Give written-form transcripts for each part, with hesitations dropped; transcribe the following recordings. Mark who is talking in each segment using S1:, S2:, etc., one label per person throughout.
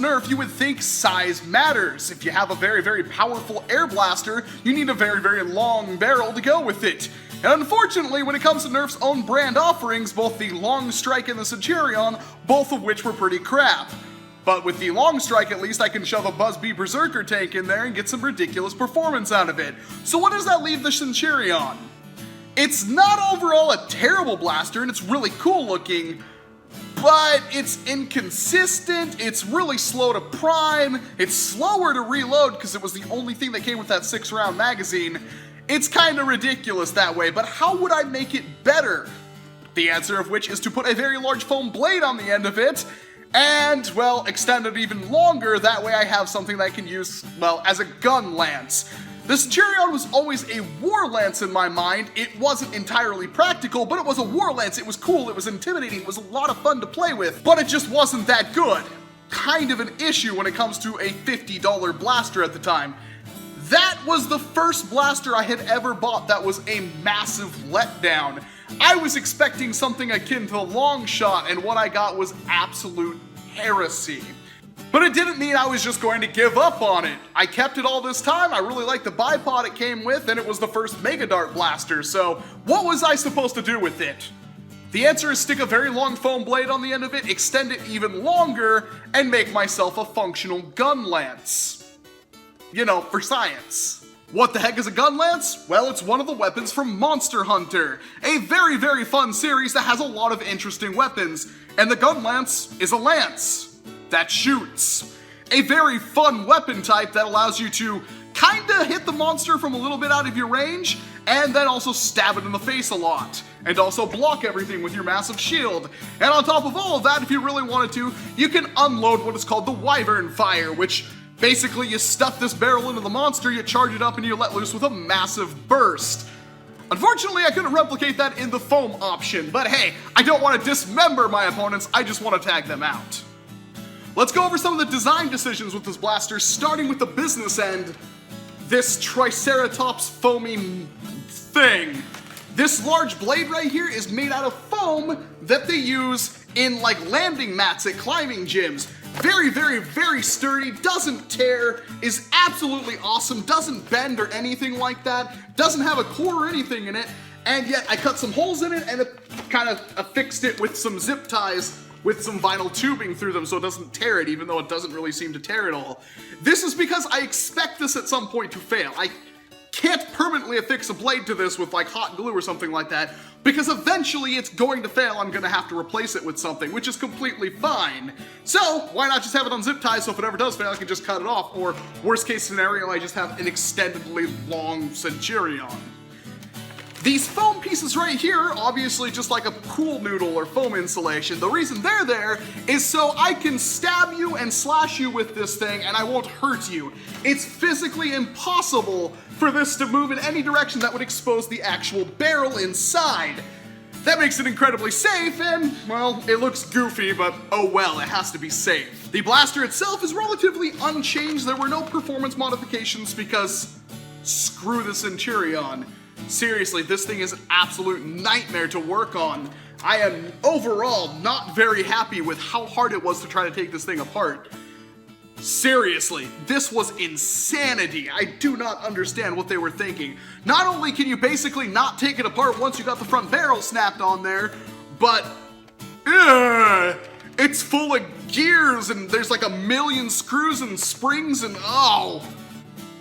S1: Nerf, you would think size matters. If you have a very, very powerful air blaster, you need a very, very long barrel to go with it. And unfortunately, when it comes to Nerf's own brand offerings, both the Long Strike and the Centurion, both of which were pretty crap. But with the Long Strike, at least I can shove a Blvd Berserker tank in there and get some ridiculous performance out of it. So what does that leave the Centurion? It's not overall a terrible blaster, and it's really cool looking, but it's inconsistent, it's really slow to prime, it's slower to reload because it was the only thing that came with that 6-round magazine. It's kinda ridiculous that way, but how would I make it better? The answer of which is to put a very large foam blade on the end of it, and, well, extend it even longer, that way I have something that I can use, well, as a gun lance. The Centurion was always a war lance in my mind. It wasn't entirely practical, but it was a war lance. It was cool, it was intimidating, it was a lot of fun to play with, but it just wasn't that good. Kind of an issue when it comes to a $50 blaster at the time. That was the first blaster I had ever bought that was a massive letdown. I was expecting something akin to a long shot, and what I got was absolute heresy. But it didn't mean I was just going to give up on it. I kept it all this time, I really liked the bipod it came with, and it was the first Mega Dart blaster, so what was I supposed to do with it? The answer is stick a very long foam blade on the end of it, extend it even longer, and make myself a functional gun lance. You know, for science. What the heck is a gun lance? Well, it's one of the weapons from Monster Hunter, a very, very fun series that has a lot of interesting weapons, and the gun lance is a lance that shoots. A very fun weapon type that allows you to kinda hit the monster from a little bit out of your range, and then also stab it in the face a lot, and also block everything with your massive shield. And on top of all of that, if you really wanted to, you can unload what is called the Wyvern Fire, which basically you stuff this barrel into the monster, you charge it up, and you let loose with a massive burst. Unfortunately, I couldn't replicate that in the foam option, but hey, I don't want to dismember my opponents, I just want to tag them out. Let's go over some of the design decisions with this blaster, starting with the business end. This Triceratops foamy thing. This large blade right here is made out of foam that they use in like landing mats at climbing gyms. Very, very, very sturdy, doesn't tear, is absolutely awesome, doesn't bend or anything like that, doesn't have a core or anything in it, and yet I cut some holes in it and kind of affixed it with some zip ties with some vinyl tubing through them so it doesn't tear it, even though it doesn't really seem to tear at all. This is because I expect this at some point to fail. I can't permanently affix a blade to this with like hot glue or something like that, because eventually it's going to fail. I'm gonna have to replace it with something, which is completely fine. So why not just have it on zip ties so if it ever does fail I can just cut it off, or worst case scenario I just have an extendedly long Centurion. These foam pieces right here are obviously just like a pool noodle or foam insulation. The reason they're there is so I can stab you and slash you with this thing and I won't hurt you. It's physically impossible for this to move in any direction that would expose the actual barrel inside. That makes it incredibly safe and, well, it looks goofy, but oh well, it has to be safe. The blaster itself is relatively unchanged. There were no performance modifications because screw the Centurion. Seriously, this thing is an absolute nightmare to work on. I am overall not very happy with how hard it was to try to take this thing apart. Seriously, this was insanity. I do not understand what they were thinking. Not only can you basically not take it apart once you got the front barrel snapped on there, but it's full of gears and there's like a million screws and springs and oh,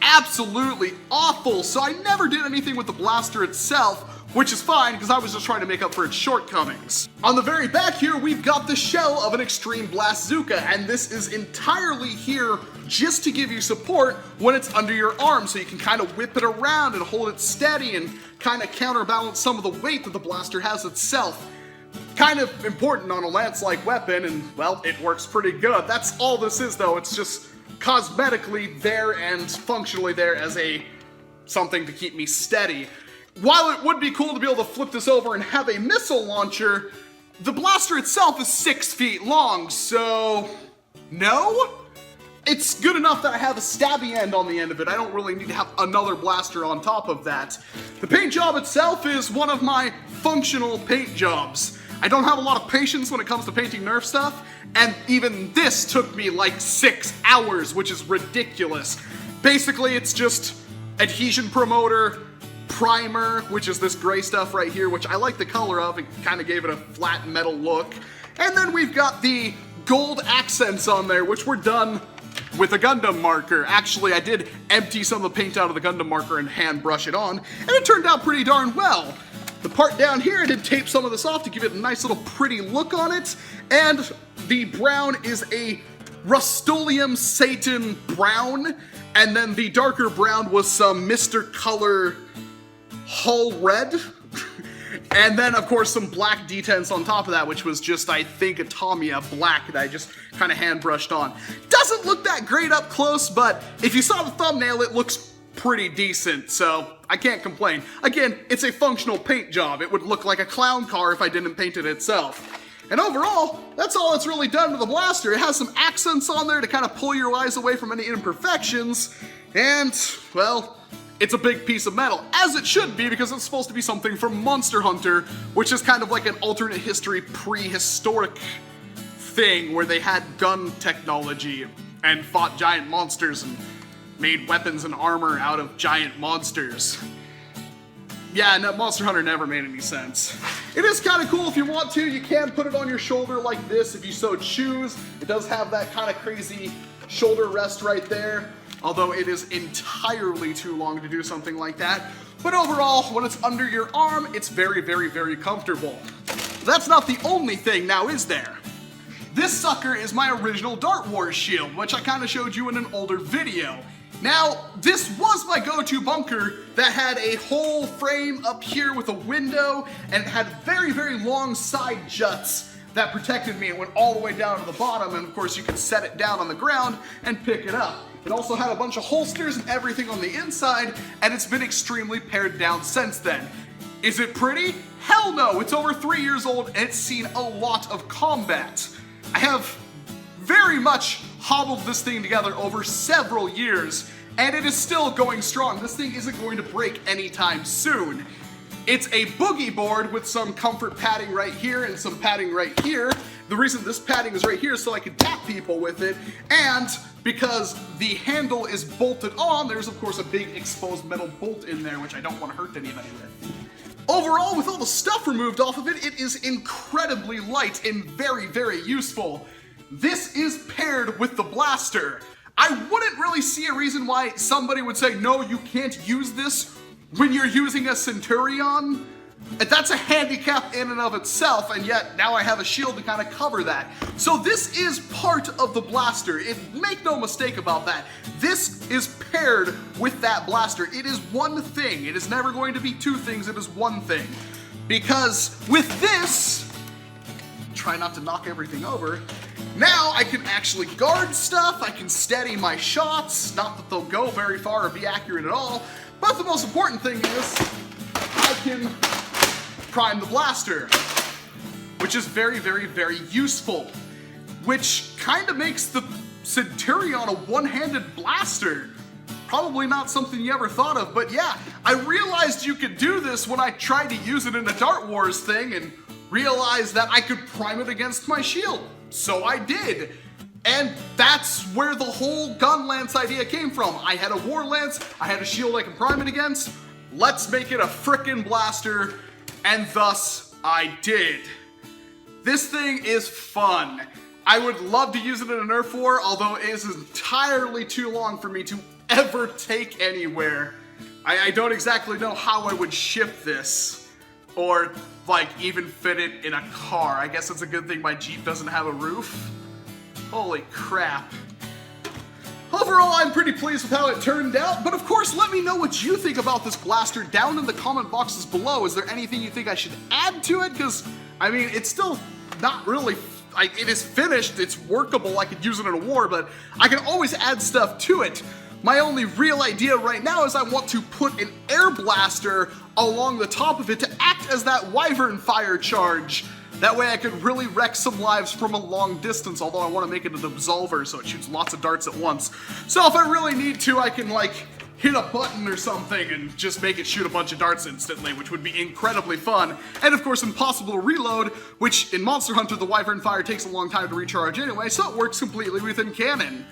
S1: absolutely awful. So I never did anything with the blaster itself, which is fine because I was just trying to make up for its shortcomings. On the very back here, we've got the shell of an Extreme Blastzuka, and this is entirely here just to give you support when it's under your arm, so you can kind of whip it around and hold it steady and kind of counterbalance some of the weight that the blaster has itself. Kind of important on a lance-like weapon, and well, it works pretty good. That's all this is though, it's just cosmetically there and functionally there as a something to keep me steady. While it would be cool to be able to flip this over and have a missile launcher, the blaster itself is 6 feet long, so no? It's good enough that I have a stabby end on the end of it. I don't really need to have another blaster on top of that. The paint job itself is one of my functional paint jobs. I don't have a lot of patience when it comes to painting Nerf stuff, and even this took me like 6 hours, which is ridiculous. Basically, it's just adhesion promoter, primer, which is this gray stuff right here, which I like the color of. It kind of gave it a flat metal look. And then we've got the gold accents on there, which were done with a Gundam marker. Actually, I did empty some of the paint out of the Gundam marker and hand brush it on, and it turned out pretty darn well. The part down here, I did tape some of this off to give it a nice little pretty look on it, and the brown is a Rust-Oleum Satan brown, and then the darker brown was some Mr. Color Hull red. And then, of course, some black detents on top of that, which was just, I think, a Tamiya black that I just kind of hand brushed on. Doesn't look that great up close, but if you saw the thumbnail, it looks pretty decent, so I can't complain. Again, it's a functional paint job. It would look like a clown car if I didn't paint it itself. And overall, that's all it's really done to the blaster. It has some accents on there to kind of pull your eyes away from any imperfections, and, well, it's a big piece of metal, as it should be, because it's supposed to be something from Monster Hunter, which is kind of like an alternate history prehistoric thing where they had gun technology and fought giant monsters and made weapons and armor out of giant monsters. Yeah, no, Monster Hunter never made any sense. It is kind of cool if you want to. You can put it on your shoulder like this if you so choose. It does have that kind of crazy shoulder rest right there, although it is entirely too long to do something like that. But overall, when it's under your arm, it's very, very, very comfortable. That's not the only thing now, is there? This sucker is my original Dart Wars shield, which I kind of showed you in an older video. Now, this was my go-to bunker that had a whole frame up here with a window, and it had very, very long side juts that protected me. It went all the way down to the bottom, and of course you could set it down on the ground and pick it up. It also had a bunch of holsters and everything on the inside, and it's been extremely pared down since then. Is it pretty? Hell no! It's over 3 years old, and it's seen a lot of combat. I have very much hobbled this thing together over several years, and it is still going strong. This thing isn't going to break anytime soon. It's a boogie board with some comfort padding right here and some padding right here. The reason this padding is right here is so I can tap people with it, and because the handle is bolted on, there's of course a big exposed metal bolt in there, which I don't want to hurt anybody with. Overall, with all the stuff removed off of it, it is incredibly light and very, very useful. This is paired with the blaster. I wouldn't really see a reason why somebody would say, no, you can't use this when you're using a Centurion. That's a handicap in and of itself, and yet now I have a shield to kind of cover that. So this is part of the blaster. Make no mistake about that. This is paired with that blaster. It is one thing. It is never going to be two things. It is one thing. Because with this, try not to knock everything over, now I can actually guard stuff. I can steady my shots. Not that they'll go very far or be accurate at all, but the most important thing is I can prime the blaster, which is very, very, very useful, which kind of makes the Centurion a one-handed blaster. Probably not something you ever thought of, but yeah, I realized you could do this when I tried to use it in a Dart Wars thing and realized that I could prime it against my shield. So I did. And that's where the whole Gunlance idea came from. I had a War Lance, I had a shield I could prime it against. Let's make it a frickin' blaster, and thus I did. This thing is fun. I would love to use it in a Nerf war, although it is entirely too long for me to ever take anywhere. I don't exactly know how I would ship this, or like even fit it in a car. I guess it's a good thing my Jeep doesn't have a roof. Holy crap. Overall, I'm pretty pleased with how it turned out, but of course, let me know what you think about this blaster down in the comment boxes below. Is there anything you think I should add to it? Because, I mean, it's still not really, it is finished, it's workable, I could use it in a war, but I can always add stuff to it. My only real idea right now is I want to put an air blaster along the top of it to act as that wyvern fire charge. That way I could really wreck some lives from a long distance, although I want to make it an absolver so it shoots lots of darts at once. So if I really need to, I can like hit a button or something and just make it shoot a bunch of darts instantly, which would be incredibly fun. And of course, impossible to reload, which in Monster Hunter, the Wyvern Fire takes a long time to recharge anyway, so it works completely within canon.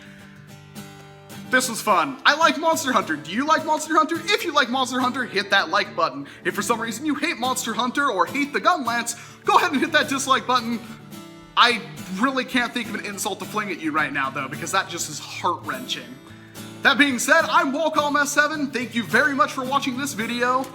S1: This was fun. I like Monster Hunter. Do you like Monster Hunter? If you like Monster Hunter, hit that like button. If for some reason you hate Monster Hunter or hate the Gunlance, go ahead and hit that dislike button. I really can't think of an insult to fling at you right now, though, because that just is heart-wrenching. That being said, I'm Walcom S7. Thank you very much for watching this video.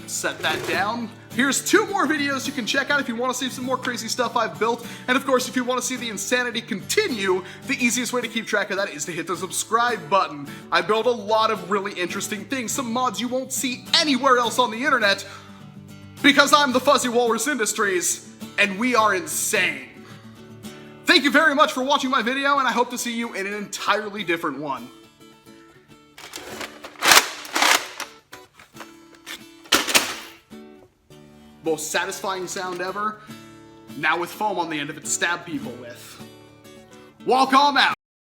S1: Set that down. Here's 2 more videos you can check out if you want to see some more crazy stuff I've built. And of course, if you want to see the insanity continue, the easiest way to keep track of that is to hit the subscribe button. I build a lot of really interesting things, some mods you won't see anywhere else on the internet, because I'm the Fuzzy Walrus Industries, and we are insane. Thank you very much for watching my video, and I hope to see you in an entirely different one. Most satisfying sound ever, now with foam on the end of it to stab people with. Walcom out!